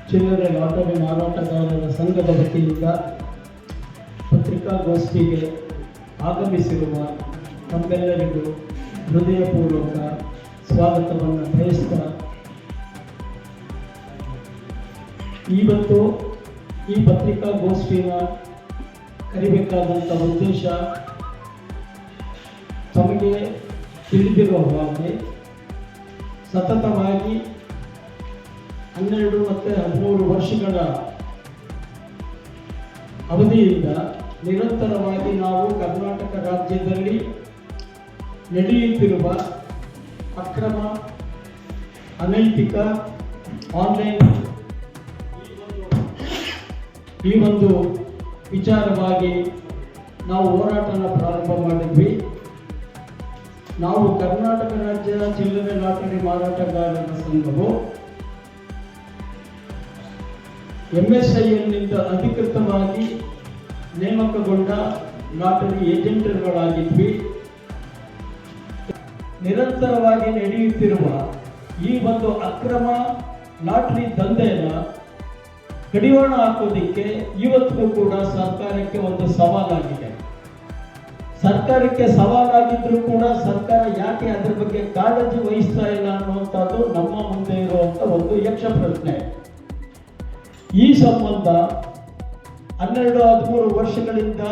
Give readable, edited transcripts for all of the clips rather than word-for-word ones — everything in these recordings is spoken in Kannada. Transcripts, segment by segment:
ಚಿಲ್ಲರೆ ಲಾಟರಿ ಮಾರಾಟಗಾರರ ಸಂಘದ ವತಿಯಿಂದ ಪತ್ರಿಕಾಗೋಷ್ಠಿಗೆ ಆಗಮಿಸಿರುವ ತಮ್ಮೆಲ್ಲರಿಗೂ ಹೃದಯಪೂರ್ವಕ ಸ್ವಾಗತವನ್ನು ಬಯಸ್ತಾ, ಇವತ್ತು ಈ ಪತ್ರಿಕಾಗೋಷ್ಠಿನ ಕರಿಬೇಕಾದಂಥ ಉದ್ದೇಶ ತಮಗೆ ತಿಳಿದಿರುವ ಹಾಗೆ ಸತತವಾಗಿ 12 ಮತ್ತು 13 ವರ್ಷಗಳ ಅವಧಿಯಿಂದ ನಿರಂತರವಾಗಿ ನಾವು ಕರ್ನಾಟಕ ರಾಜ್ಯದಲ್ಲಿ ನಡೆಯುತ್ತಿರುವ ಅಕ್ರಮ, ಅನೈತಿಕ ಆನ್ಲೈನ್ ಈ ಒಂದು ವಿಚಾರವಾಗಿ ನಾವು ಹೋರಾಟನ ಪ್ರಾರಂಭ ಮಾಡಿದ್ವಿ. ನಾವು ಕರ್ನಾಟಕ ರಾಜ್ಯ ಚಿಲ್ಲರೆ ಲಾಟರಿ ಮಾರಾಟಗಾರರ ಸಂಘವು MSILನಿಂದ ಅಧಿಕೃತವಾಗಿ ನೇಮಕಗೊಂಡ ಲಾಟರಿ ಏಜೆಂಟ್ಗಳಾಗಿದ್ವಿ. ನಿರಂತರವಾಗಿ ನಡೆಯುತ್ತಿರುವ ಈ ಒಂದು ಅಕ್ರಮ ಲಾಟರಿ ದಂಧೆಯನ್ನು ಕಡಿವಾಣ ಹಾಕೋದಿಕ್ಕೆ ಇವತ್ತಿಗೂ ಕೂಡ ಸರ್ಕಾರಕ್ಕೆ ಒಂದು ಸವಾಲಾಗಿದೆ. ಸರ್ಕಾರಕ್ಕೆ ಸವಾಲಾಗಿದ್ರೂ ಕೂಡ ಸರ್ಕಾರ ಯಾಕೆ ಅದರ ಬಗ್ಗೆ ಕಾಳಜಿ ವಹಿಸ್ತಾ ಇಲ್ಲ ಅನ್ನುವಂಥದ್ದು ನಮ್ಮ ಮುಂದೆ ಇರುವಂಥ ಒಂದು ಯಕ್ಷ ಪ್ರಶ್ನೆ. ಈ ಸಂಬಂಧ 12-13 ವರ್ಷಗಳಿಂದ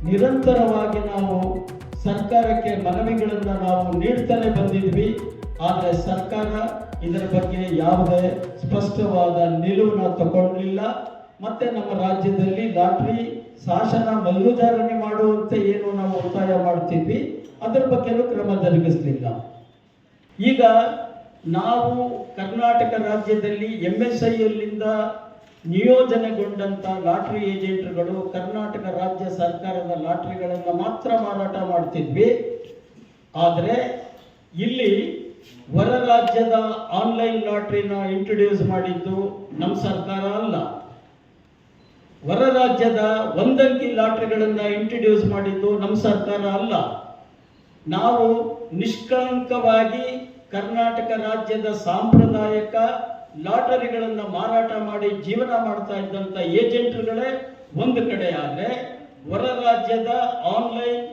ನಿರಂತರವಾಗಿ ನಾವು ಸರ್ಕಾರಕ್ಕೆ ಮನವಿಗಳನ್ನು ನಾವು ನೀಡ್ತಾನೆ ಬಂದಿದ್ವಿ. ಆದರೆ ಸರ್ಕಾರ ಇದರ ಬಗ್ಗೆ ಯಾವುದೇ ಸ್ಪಷ್ಟವಾದ ನಿಲುವನ್ನು ತಗೊಂಡಿಲ್ಲ. ಮತ್ತೆ ನಮ್ಮ ರಾಜ್ಯದಲ್ಲಿ ಲಾಟರಿ ಶಾಸನ ಮಲ್ಲುಧಾರಣೆ ಮಾಡುವಂತೆ ಏನು ನಾವು ಒತ್ತಾಯ ಮಾಡ್ತಿದ್ವಿ, ಅದರ ಬಗ್ಗೆನೂ ಕ್ರಮ ಜರುಗಿಸಲಿಲ್ಲ. ಈಗ ನಾವು ಕರ್ನಾಟಕ ರಾಜ್ಯದಲ್ಲಿ MSILನಿಂದ ನಿಯೋಜನೆಗೊಂಡಂಥ ಲಾಟರಿ ಏಜೆಂಟ್ಗಳು ಕರ್ನಾಟಕ ರಾಜ್ಯ ಸರ್ಕಾರದ ಲಾಟರಿಗಳನ್ನು ಮಾತ್ರ ಮಾರಾಟ ಮಾಡ್ತಿದ್ವಿ. ಆದರೆ ಇಲ್ಲಿ ಹೊರ ರಾಜ್ಯದ ಆನ್ಲೈನ್ ಲಾಟರಿನ ಇಂಟ್ರೊಡ್ಯೂಸ್ ಮಾಡಿದ್ದು ನಮ್ಮ ಸರ್ಕಾರ ಅಲ್ಲ. ಹೊರ ರಾಜ್ಯದ ಒಂದಂಕಿ ಲಾಟರಿಗಳನ್ನು ಇಂಟ್ರೊಡ್ಯೂಸ್ ಮಾಡಿದ್ದು ನಮ್ಮ ಸರ್ಕಾರ ಅಲ್ಲ. ನಾವು ನಿಷ್ಕಳಂಕವಾಗಿ ಕರ್ನಾಟಕ ರಾಜ್ಯದ ಸಾಂಪ್ರದಾಯಿಕ ಲಾಟರಿಗಳನ್ನು ಮಾರಾಟ ಮಾಡಿ ಜೀವನ ಮಾಡ್ತಾ ಇದ್ದಂಥ ಏಜೆಂಟ್ಗಳೇ ಒಂದು ಕಡೆ, ಆದರೆ ಹೊರ ರಾಜ್ಯದ ಆನ್ಲೈನ್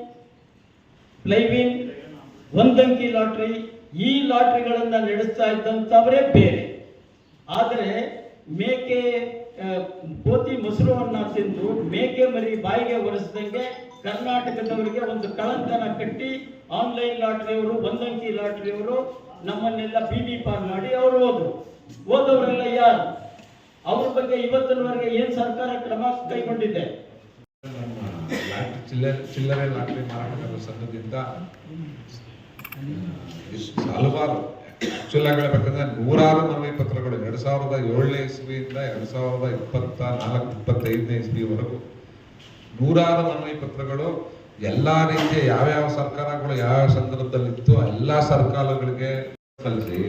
ಪ್ಲೈವಿನ್ ಒಂದಂಕಿ ಲಾಟರಿ ಈ ಲಾಟರಿಗಳನ್ನು ನಡೆಸ್ತಾ ಇದ್ದಂಥವರೇ ಬೇರೆ. ಆದರೆ ಮೇಕೆ ಕೋತಿ ಮೊಸರನ್ನ ತಿಂದು ಮೇಕೆ ಮರಿ ಬಾಯಿಗೆ ಒರೆಸಿದಂಗೆ ಕರ್ನಾಟಕದವರಿಗೆ ಒಂದು ಕಳಂಕನ ಕಟ್ಟಿ ಆನ್ಲೈನ್ ಲಾಟರಿಯವರು, ಒಂದಂಕಿ ಲಾಟರಿಯವರು ನಮ್ಮನ್ನೆಲ್ಲ ಬೀದಿ ಪಾಲ್ ಮಾಡಿ ಅವರು ಹೋದವರೆಲ್ಲ ಯಾರು? ಅವ್ರ ಬಗ್ಗೆ ಇವತ್ತಿನವರೆಗೆ ಏನ್ ಸರ್ಕಾರ ಕ್ರಮ ಕೈಗೊಂಡಿದೆ? ಚಿಲ್ಲರೆ ಲಾಟರಿ ಮಾರಾಟಗಾರರ ಸಂಘದಿಂದ ಹಲವಾರು ಆಕ್ಚುಲ್ ಆಗಬೇಕಂದ್ರೆ 106 ಮನವಿ ಪತ್ರಗಳು 2007ನೇ ಇಸ್ವಿಯಿಂದ 2024-25ನೇ ಇಸ್ವಿವರೆಗೂ 106 ಮನವಿ ಪತ್ರಗಳು ಎಲ್ಲಾ ರೀತಿಯ ಯಾವ್ಯಾವ ಸರ್ಕಾರಗಳು ಯಾವ ಸಂದರ್ಭದಲ್ಲಿತ್ತು ಎಲ್ಲಾ ಸರ್ಕಾರಗಳಿಗೆ ಸಲ್ಲಿಸಿ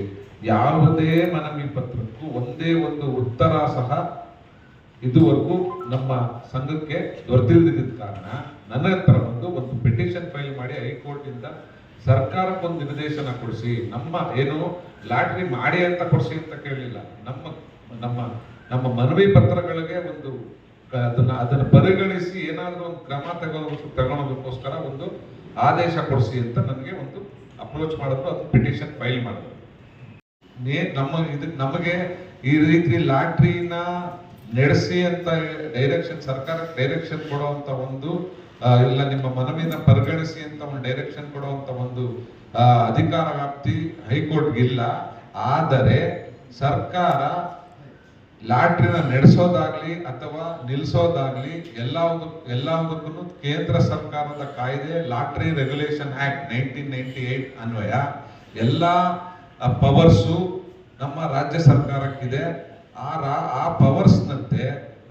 ಯಾವುದೇ ಮನವಿ ಪತ್ರಕ್ಕೂ ಒಂದೇ ಒಂದು ಉತ್ತರ ಸಹ ಇದುವರೆಗೂ ನಮ್ಮ ಸಂಘಕ್ಕೆ ದೊರೆತಿಲ್ಲದ ಕಾರಣ ನನ್ನ ಹತ್ರ ಒಂದು ಪಿಟಿಷನ್ ಫೈಲ್ ಮಾಡಿ ಹೈಕೋರ್ಟ್ ಇಂದ ಸರ್ಕಾರಕ್ಕೊಂದು ನಿರ್ದೇಶನ ಕೊಡಿಸಿ, ನಮ್ಮ ಏನು ಲಾಟ್ರಿ ಮಾಡಿ ಅಂತ ಕೊಡಿಸಿ ಅಂತ ಕೇಳಲಿಲ್ಲ, ನಮ್ಮ ಮನವಿ ಪತ್ರಗಳಿಗೆ ಒಂದು ಅದನ್ನ ಪರಿಗಣಿಸಿ ಏನಾದರೂ ಒಂದು ಕ್ರಮ ತಗೊಳ್ಳೋದಕ್ಕೋಸ್ಕರ ಒಂದು ಆದೇಶ ಕೊಡಿಸಿ ಅಂತ ನನಗೆ ಒಂದು ಅಪ್ರೋಚ್ ಮಾಡಿದ್ರು. ಅದು ಪಿಟಿಷನ್ ಫೈಲ್ ಮಾಡಿದ್ರು. ನಮಗೆ ಈ ರೀತಿ ಲಾಟ್ರಿನ ನಡೆಸಿ ಅಂತ ಡೈರೆಕ್ಷನ್ ಸರ್ಕಾರಕ್ಕೆ ಡೈರೆಕ್ಷನ್ ಕೊಡುವಂತ ಒಂದು ಇಲ್ಲ ನಿಮ್ಮ ಮನವಿನ ಪರಿಗಣಿಸಿ ಅಂತ ಒಂದು ಡೈರೆಕ್ಷನ್ ಕೊಡುವಂತ ಒಂದು ಅಧಿಕಾರ ವ್ಯಾಪ್ತಿ ಹೈಕೋರ್ಟ್ಗೆ ಇಲ್ಲ. ಆದರೆ ಸರ್ಕಾರ ಲಾಟ್ರಿನ ನಡೆಸೋದಾಗ್ಲಿ ಅಥವಾ ನಿಲ್ಲಿಸೋದಾಗ್ಲಿ ಎಲ್ಲದಕ್ಕೂ ಕೇಂದ್ರ ಸರ್ಕಾರದ ಕಾಯ್ದೆ ಲಾಟ್ರಿ ರೆಗ್ಯುಲೇಷನ್ ಆಕ್ಟ್ 1998 ಅನ್ವಯ ಎಲ್ಲ ಪವರ್ಸು ನಮ್ಮ ರಾಜ್ಯ ಸರ್ಕಾರಕ್ಕಿದೆ. ಆ ಪವರ್ಸ್ನಂತೆ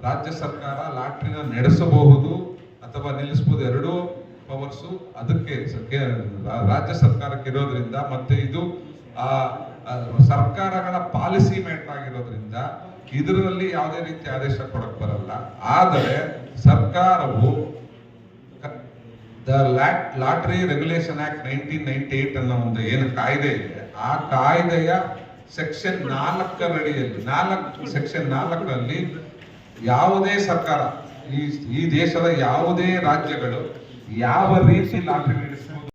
ರಾಜ್ಯ ಸರ್ಕಾರ ಲಾಟ್ರಿನ ನಡೆಸಬಹುದು ಅಥವಾ ನಿಲ್ಲಿಸಬಹುದು. ಎರಡೂ ಪವರ್ಸು ಅದಕ್ಕೆ ರಾಜ್ಯ ಸರ್ಕಾರಕ್ಕೆ ಇರೋದ್ರಿಂದ ಮತ್ತೆ ಇದು ಸರ್ಕಾರಗಳ ಪಾಲಿಸಿ ಮ್ಯಾಟರ್ ಆಗಿರೋದ್ರಿಂದ ಇದರಲ್ಲಿ ಯಾವುದೇ ರೀತಿ ಆದೇಶ ಕೊಡಕ್ ಬರಲ್ಲ. ಆದರೆ ಸರ್ಕಾರವು ಲಾಟರಿ ರೆಗ್ಯುಲೇಷನ್ ಆಕ್ಟ್ 1998 ಅನ್ನೋ ಒಂದು ಏನು ಕಾಯ್ದೆ ಇದೆ, ಆ ಕಾಯ್ದೆಯ ಸೆಕ್ಷನ್ 4 ಸೆಕ್ಷನ್ 4ರಲ್ಲಿ ಯಾವುದೇ ಸರ್ಕಾರ ಈ ದೇಶದ ಯಾವುದೇ ರಾಜ್ಯಗಳು ಯಾವ ರೀತಿ ಲಾಟರಿ ನಡೆಸಬಹುದು